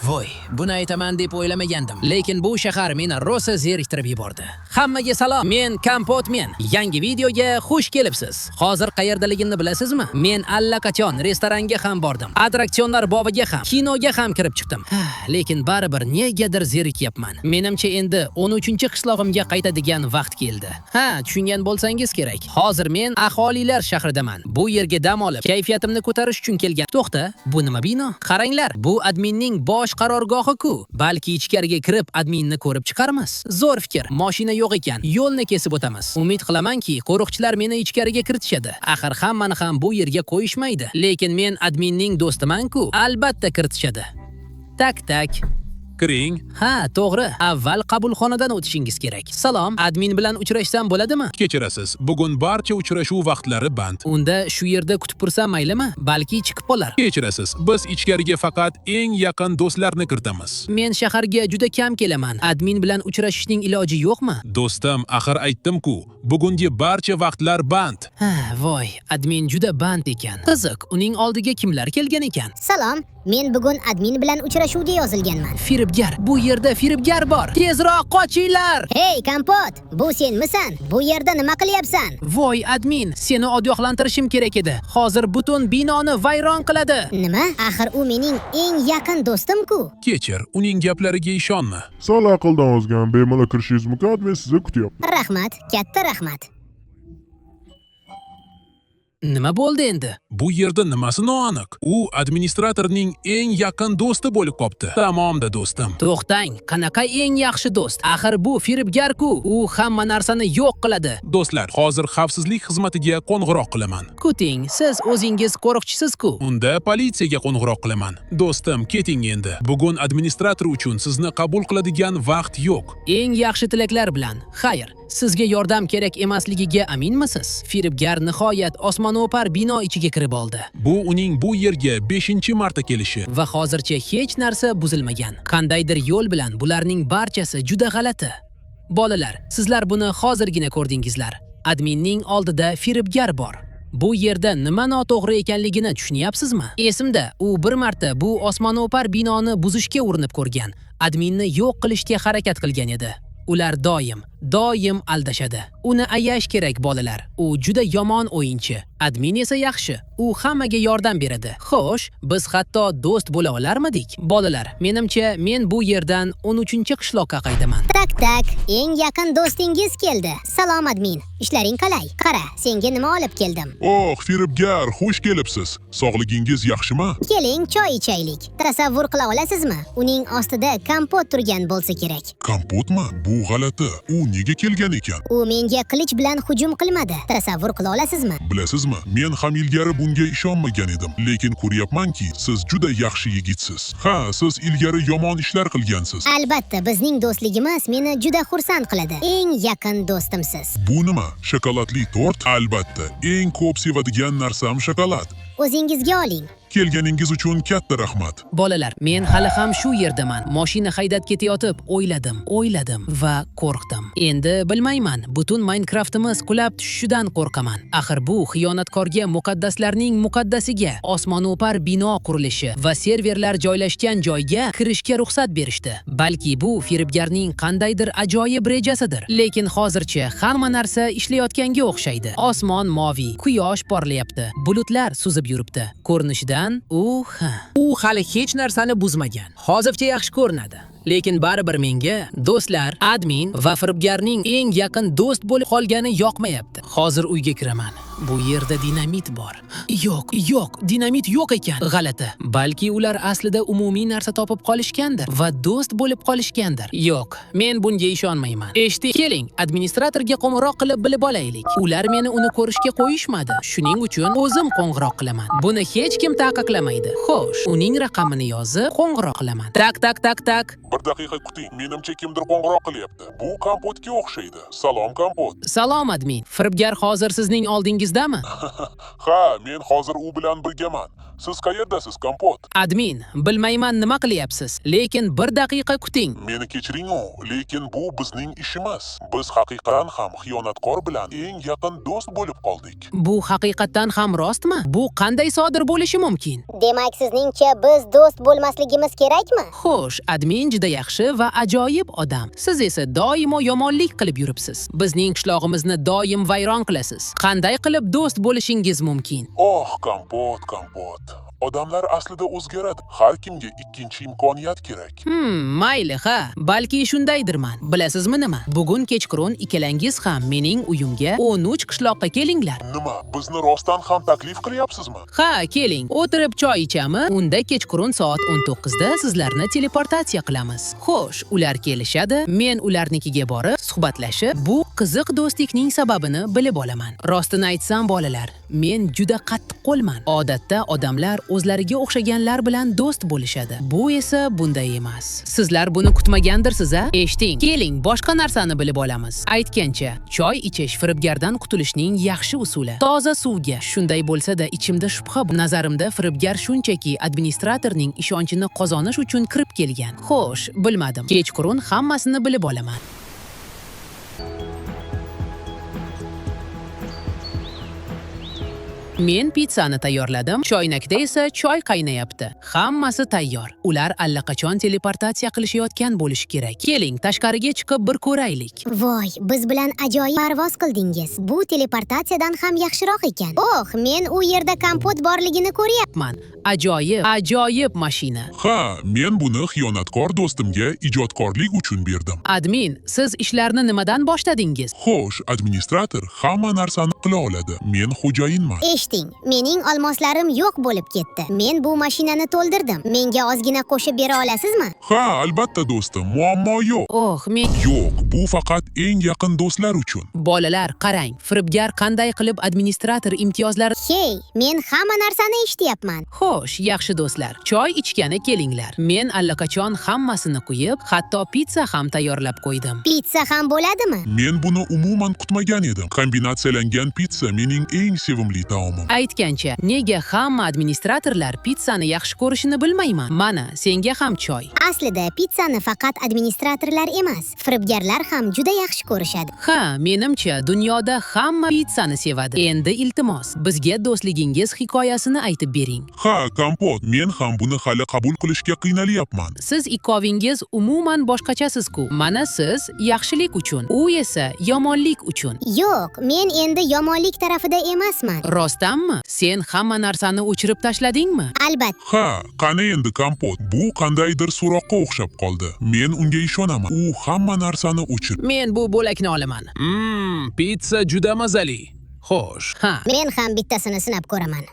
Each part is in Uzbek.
Voy, buni aytaman deb o'ylamagandim, lekin bu shahar meni rosa zeriktirib yubordi. Hammaga salom, men Kompotmen. Yangi videoga xush kelibsiz. Hozir qayerdaligimni bilasizmi? Men allaqachon restoranga ham bordim, attraksionlar bobiga ham, kinoga ham kirib chiqdim. Lekin baribir negadir zerikyapman. Menimcha endi 13-qishlog'imga qaytadigan vaqt keldi. Tushungan bo'lsangiz kerak. Hozir men aholilar shahridaman. Bu yerga dam olib, kayfiyatimni ko'tarish uchun kelgan. To'xta, bu nima bino? Qaranglar, bu adminning bosh qarorgohi-ku. Balki ichkariga kirib adminni ko'rib chiqarmiz. Zo'r fikr. Mashina yo'q ekan, yo'lni kesib o'tamiz. Umid qilamanki, qo'riqchilar meni ichkariga kiritishadi. Axir hammani ham bu yerga qo'yishmaydi. Lekin men adminning do'stiman-ku, albatta kiritishadi. Tak. Kiring. To'g'ri. Avval qabulxonadan o'tishingiz kerak. Salom, admin bilan uchrashsam bo'ladimi? Kechirasiz. Bugun barcha uchrashuv vaqtlari band. Unda shu yerda kutib tursam maylimi? Balki chiqib qolar. Kechirasiz. Biz ichkariga faqat eng yaqin do'stlarni kiritamiz. Men shaharga juda kam kelaman. Admin bilan uchrashishning iloji yo'qmi? Do'stim, axir aytdim-ku, bugungi barcha vaqtlar band. Voy, admin juda band ekan. Qiziq, uning oldiga kimlar kelgan ekan? Salom, men bugun admin bilan uchrashuvga yozilganman. Firibgar, bu yerda firibgar bor. Tezroq qochinglar. Hey, Kompot, bu senmisan? Bu yerda nima qilyapsan? Voy, admin, seni ogohlantirishim kerak edi. Hozir butun binoni vayron qiladi. Nima? Axir u mening eng yaqin do'stim-ku. Kechir, uning gaplariga ishonma. Sal aqldan ozgan, bemalol kirishingiz mumkin, admin sizni kutyapti. Rahmat, katta rahmat. Nima bo'ldi endi? Bu yerda nimasi noaniq? U administratorning eng yaqin do'sti bo'lib qopti. Tamomda do'stim. To'xtang, qanaqa eng yaxshi do'st? Axir bu firibgar-ku, u hamma narsani yo'q qiladi. Do'stlar, hozir xavfsizlik xizmatiga qo'ng'iroq qilaman. Kuting, siz o'zingiz qo'riqchisiz-ku. Unda politsiyaga qo'ng'iroq qilaman. Do'stim, keting endi. Bugun administrator uchun sizni qabul qiladigan vaqt yo'q. Eng yaxshi tilaklar bilan. Xayr, sizga yordam kerak emasligiga aminmisiz? Firibgar nihoyat osmono'par bino ichiga kirib oldi. Bu uning bu yerga 5-marta kelishi. Va hozircha hech narsa buzilmagan. Qandaydir yo'l bilan bularning barchasi juda g'alati. Bolalar, sizlar buni hozirgina ko'rdingizlar. Adminning oldida firibgar bor. Bu yerda nima noto'g'ri ekanligini tushunyapsizmi? Esimda, u bir marta bu osmono'par binoni buzishga urinib ko'rgan. Adminni yo'q qilishga harakat qilgan edi. Ular doim aldashadi. Uni ayash kerak bolalar. U juda yomon o'yinchi. Admin esa yaxshi. U hammaga yordam beradi. Xo'sh, biz hatto do'st bo'la olarmidik? Bolalar, menimcha men bu yerdan 13-qishloqqa qaytaman. Tak, eng yaqin do'stingiz keldi. Salom admin. Ishlaring qalay? Qara, senga nima olib keldim? Oh, firibgar, xush kelibsiz. Sog'ligingiz yaxshimi? Keling, choy ichaylik. Tasavvur qila olasizmi? Uning ostida kompot turgan bo'lsa kerak. Kompotmi? Bu g'alati. U nega kelgan ekan? U menga qilich bilan hujum qilmadi. Tasavvur qila olasizmi? Bilasizmi, men ham ilgari bunga ishonmagan edim, lekin ko'ryapmanki, siz juda yaxshi yigitsiz. Siz ilgari yomon ishlar qilgansiz. Albatta, bizning do'stligimiz meni juda xursand qiladi. Eng yaqin do'stimsiz. Bu nima? Shokoladli tort? Albatta, eng ko'p sevadigan narsam shokolad. O'zingizga oling. Kelganingiz uchun katta rahmat. Bolalar, men hali ham shu yerdaman. Mashina haydab ketayotib, o'yladim va qo'rqdim. Endi bilmayman, butun Minecraftimiz qulab tushishidan qo'rqaman. Axir bu xiyonatkorga muqaddaslarning muqaddasiga osmono'par bino qurilishi va serverlar joylashgan joyga kirishga ruxsat berishdi. Balki bu firibgarning qandaydir ajoyib rejasidir. Lekin hozircha hamma narsa ishlayotganga o'xshaydi. Osmon moviy, quyosh porlayapti, bulutlar suzib yuribdi. Ko'rinishida u hali hech narsani buzmagan. Hozircha yaxshi ko'rinadi. Lekin baribir menga do'stlar, admin va firibgarning eng yaqin do'st bo'lib qolgani yoqmayapti. Hozir uyga kiraman. Bu yerda dinamit bor. Yo'q, dinamit yo'q ekan. G'alati. Balki ular aslida umumiy narsa topib qolishgandir va do'st bo'lib qolishgandir. Yo'q, men bunga ishonmayman. Keling, administratorga qo'ng'iroq qilib bilib olaylik. Ular meni uni ko'rishga qo'yishmadi. Shuning uchun o'zim qo'ng'iroq qilaman. Buni hech kim taqiqlamaydi. Xo'sh, uning raqamini yozib qo'ng'iroq qilaman. Tak. Bir daqiqa kuting, menimcha kimdir qo'ng'iroq qilyapti. Bu Kompotga o'xshaydi. Salom Kompot. Salom admin. Firibgar hozir sizning oldingizda yordingizdami? Ha, men hozir u bilan birgaman. Siz qayerdasiz, Kompot? Admin, bilmayman nima qilyapsiz, lekin bir daqiqa kuting. Meni kechiring-u, lekin bu bizning ishimiz. Biz haqiqatan ham xiyonatkor bilan eng yaqin do'st bo'lib qoldik. Bu haqiqatdan ham rostmi? Bu qanday sodir bo'lishi mumkin? Demak, sizningcha biz do'st bo'lmasligimiz kerakmi? Xo'sh, admin juda yaxshi va ajoyib odam. Siz esa doimo yomonlik qilib yuribsiz. Bizning qishlog'imizni doim vayron qilasiz. Qanday qilib do'st bo'lishingiz mumkin? Oh, Kompot. Odamlar aslida o'zgaradi. Har kimga ikkinchi imkoniyat kerak. Mayli, ha. Balki shundaydirman. Bilasizmi nima? Bugun kechqurun ikkalangiz ham mening uyimga 13 qishloqqa kelinglar. Nima, bizni rostdan ham taklif qilyapsizmi? Ha, keling, o'tirib choy ichamiz. Unda kechqurun soat 19 da sizlarni teleportatsiya qilamiz. Xo'sh, ular kelishadi, men ularnikiga borib suhbatlashib, bu qiziq do'stlikning sababini bilib olaman. Rostini aytsam, bolalar, men juda qattiqqo'lman. Odatda odamlar o'zlariga o'xshaganlar bilan do'st bo'lishadi. Bu esa bunday emas. Sizlar buni kutmagandirsiz-a? Eshiting, keling, boshqa narsani bilib olamiz. Aytgancha, choy ichish firibgardan qutulishning yaxshi usuli. Toza suvga. Shunday bo'lsa-da, ichimda shubha bor. Nazarimda firibgar shunchaki administratorning ishonchini qozonish uchun kirib kelgan. Xo'sh, bilmadim. Kechqurun hammasini bilib olaman. Men pizzani tayyorladim, choynakda esa choy qaynayapti. Hammasi tayyor. Ular allaqachon teleportatsiya qilishayotgan bo'lishi kerak. Keling, tashqariga chiqib bir ko'raylik. Voy, biz bilan ajoyib parvoz qildingiz. Bu teleportatsiyadan ham yaxshiroq ekan. Oh, men u yerda Kompot borligini ko'ryapman. Ajoyib mashina. Ha, men buni xiyonatkor do'stimga ijodkorlik uchun berdim. Admin, siz ishlarni nimadan boshladingiz? Xo'sh, administrator hamma narsani qila oladi. Men xo'jayinman. Eshiting, mening olmoslarim yo'q bo'lib ketdi. Men bu mashinani to'ldirdim. Menga ozgina qo'shib bera olasizmi? Ha, albatta do'stim, muammo yo'q. Oh, men Yo'q, bu faqat eng yaqin do'stlar uchun. Bolalar, qarang, firibgar qanday qilib administrator imtiyozlari. Hey, men hamma narsani eshityapman. Xo'sh, yaxshi do'stlar, choy ichgani kelinglar. Men allaqachon hammasini qo'yib, hatto pizza ham tayyorlab qo'ydim. Pizza ham bo'ladimi? Men buni umuman kutmagan edim. Kombinatsiyalangan pizza mening eng sevimli taomim. Aytgancha, nega hamma administratorlar pizzani yaxshi ko'rishini bilmayman. Mana, senga ham choy. Aslida pizzani faqat administratorlar emas, firibgarlar ham juda yaxshi ko'rishadi. Ha, menimcha dunyoda hamma pizzani sevadi. Endi iltimos, bizga do'stligingiz hikoyasini aytib bering. Ha, Kompot, men ham buni hali qabul qilishga qiynalyapman. Siz ikkovingiz umuman boshqachasiz-ku. Mana siz yaxshilik uchun, u esa yomonlik uchun. Yo'q, men endi yomonlik tarafida emasman. Rostdanmi? Sen hamma narsani o'chirib tashladingmi? Albatta. Ha, qani endi Kompot, bu qandaydir so'roqqa o'xshab qoldi. Men unga ishonaman. U hamma narsani o'chirib. Men bu bo'lakni olaman. Pizza juda mazali. Xo'sh. Ha, Men ham bittasini sinab ko'raman.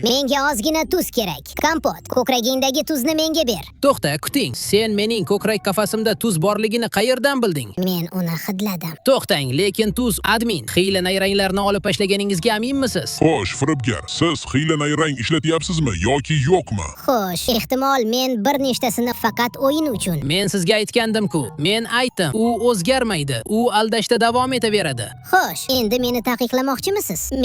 Menga ozgina tuz kerak. Kompot, ko'kragingdagi tuzni menga ber. to'xta, kuting. Sen mening ko'krak qafasimda tuz borligini qayerdan bilding? Men uni hidladim. To'xtang, lekin tuz admin. Xiyla nayranglarni olib tashlaganingizga aminmisiz? Xo'sh, firibgar, siz xiyla nayrang ishlatyapsizmi yoki yo'qmi? Xo'sh, ehtimol men bir nechtasini faqat o'yin uchun. Men sizga aytgandim-ku. Men aytdim, u o'zgarmaydi. U aldashda davom etaveradi. Xo'sh, endi meni taqiqlamoqchimisiz?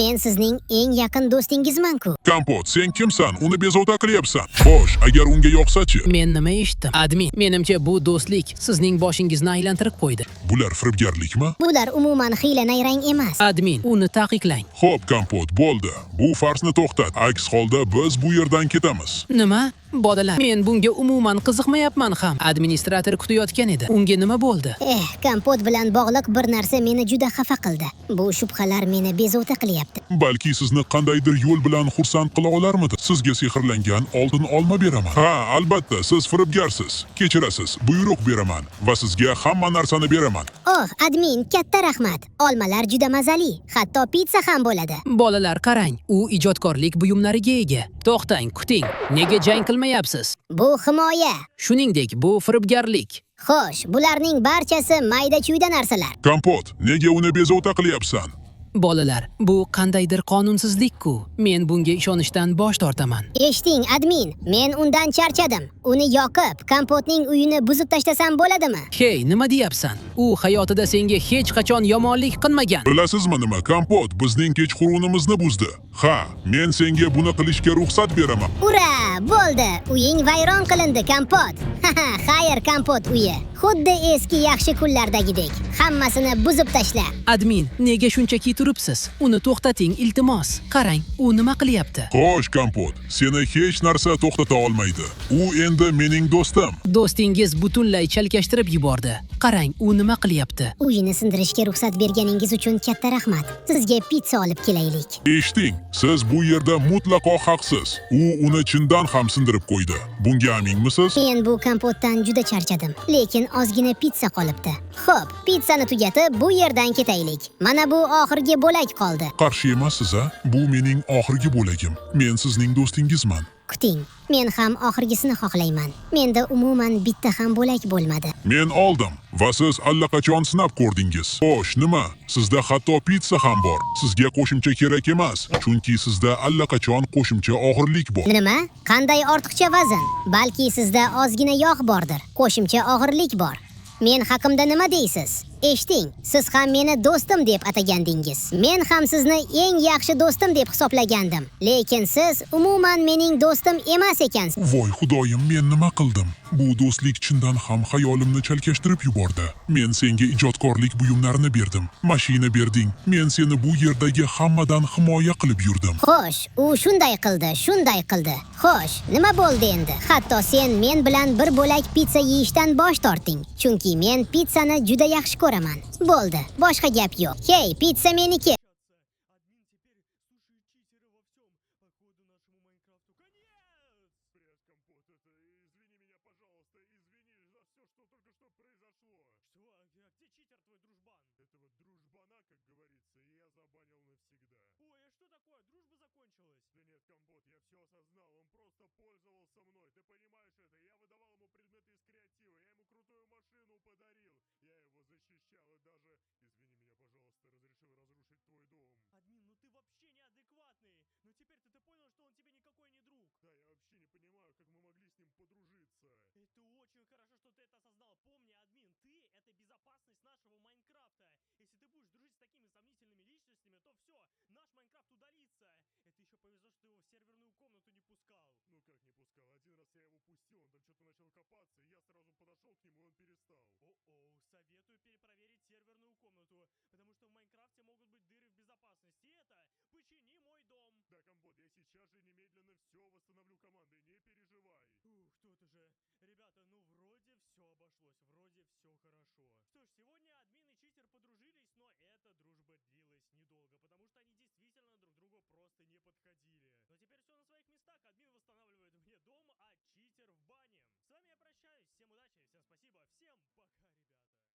Men sizning eng yaqin do'stingizman-ku. Kompot, sen kimsan? Uni bezovta qilyapsan. Xo'sh, agar unga yoqsa-chi? Men nima eshitdim? Admin, menimcha bu do'stlik sizning boshingizni aylantirib qo'ydi. Bular firibgarlikmi? Bular umuman xiyla nayrang emas. Admin, uni taqiqlang. Xo'p, Kompot, bo'ldi. Bu farsni to'xtat. Aks holda biz bu yerdan ketamiz. Nima? Bolalar, men bunga umuman qiziqmayapman ham. Administrator kutayotgan edi. Unga nima bo'ldi? Kompot bilan bog'liq bir narsa meni juda xafa qildi. Bu shubhalar meni bezovta qilyapti. Balki sizni qandaydir yo'l bilan xursand qila olarmidi? Sizga sehrlangan oltin olma beraman. Ha, albatta, siz firibgarsiz. Kechirasiz, buyruq beraman va sizga hamma narsani beraman. Oh, admin, katta rahmat. Olmalar juda mazali. Hatto pizza ham bo'ladi. Bolalar, qarang. U ijodkorlik buyumlariga ega. To'xtang, kuting. Nega jang qilmayapsiz? Bu himoya. Shuningdek, bu firibgarlik. Xo'sh, bularning barchasi mayda-chuyda narsalar. Kompot, nega uni bezovta qilyapsan? Bolalar, bu qandaydir qonunsizlik-ku. Men bunga ishonishdan bosh tortaman. Eshiting, admin, men undan charchadim. Uni yoqib, Kompotning uyini buzib tashlasam bo'ladimi? Hey, nima deyapsan? U hayotida senga hech qachon yomonlik qilmagan. Bilasizmi nima? Kompot bizning kechqurunimizni buzdi. Ha, men senga buni qilishga ruxsat beraman. Ura, bo'ldi. Uying vayron qilindi, Kompot. Haha, xayr, Kompot uyi. Xuddi eski yaxshi kunlardagidek. Hammasini buzib tashla. Admin, nega shunchaki turibsiz? Uni to'xtating, iltimos. Qarang, u nima qilyapti? Xo'sh, Kompot, seni hech narsa to'xtata olmaydi. U endi mening do'stim. Do'stingiz butunlay chalkashtirib yubordi. Qarang, u nima qilyapti? Uyini sindirishga ruxsat berganingiz uchun katta rahmat. Sizga pitsa olib kelaylik. Eshiting, siz bu yerda mutlaqo haqsiz. U uni chindan ham sindirib qo'ydi. Bunga aminmisiz? Men bu Kompotdan juda charchadim, lekin ozgina pitsa qolibdi. Xo'p, pitsani tugatib bu yerdan ketaylik. Mana bu oxirgi bo'lak qoldi. Qarshi emassiz, a? Bu mening oxirgi bo'lagim. Men sizning do'stingizman. Kuting, men ham oxirgisini xohlayman. Menda umuman bitta ham bo'lak bo'lmadi. Men oldim va siz allaqachon sinab ko'rdingiz. Xo'sh, nima? Sizda hatto pitsa ham bor. Sizga qo'shimcha kerak emas, chunki sizda allaqachon qo'shimcha og'irlik bor. Nima? Qanday ortiqcha vazn? Balki sizda ozgina yog' bordir. Qo'shimcha og'irlik bor. Men haqimda nima deysiz? Eshiting, siz ham meni do'stim deb atagandingiz. Men ham sizni eng yaxshi do'stim deb hisoblagandim. Lekin siz umuman mening do'stim emas ekansiz. Voy xudoyim, men nima qildim? Bu do'stlik chindan ham xayolimni chalkashtirib yubordi. Men senga ijodkorlik buyumlarini berdim. Mashina berding. Men seni bu yerdagi hammadan himoya qilib yurdim. Xo'sh, u shunday qildi, shunday qildi. Xo'sh, nima bo'ldi endi? Hatto sen men bilan bir bo'lak pitsa yeyishdan bosh torting. Chunki men pitsani juda yaxshi ko'raman. Bo'ldi, boshqa gap yo'q. Hey, pitsa meniki.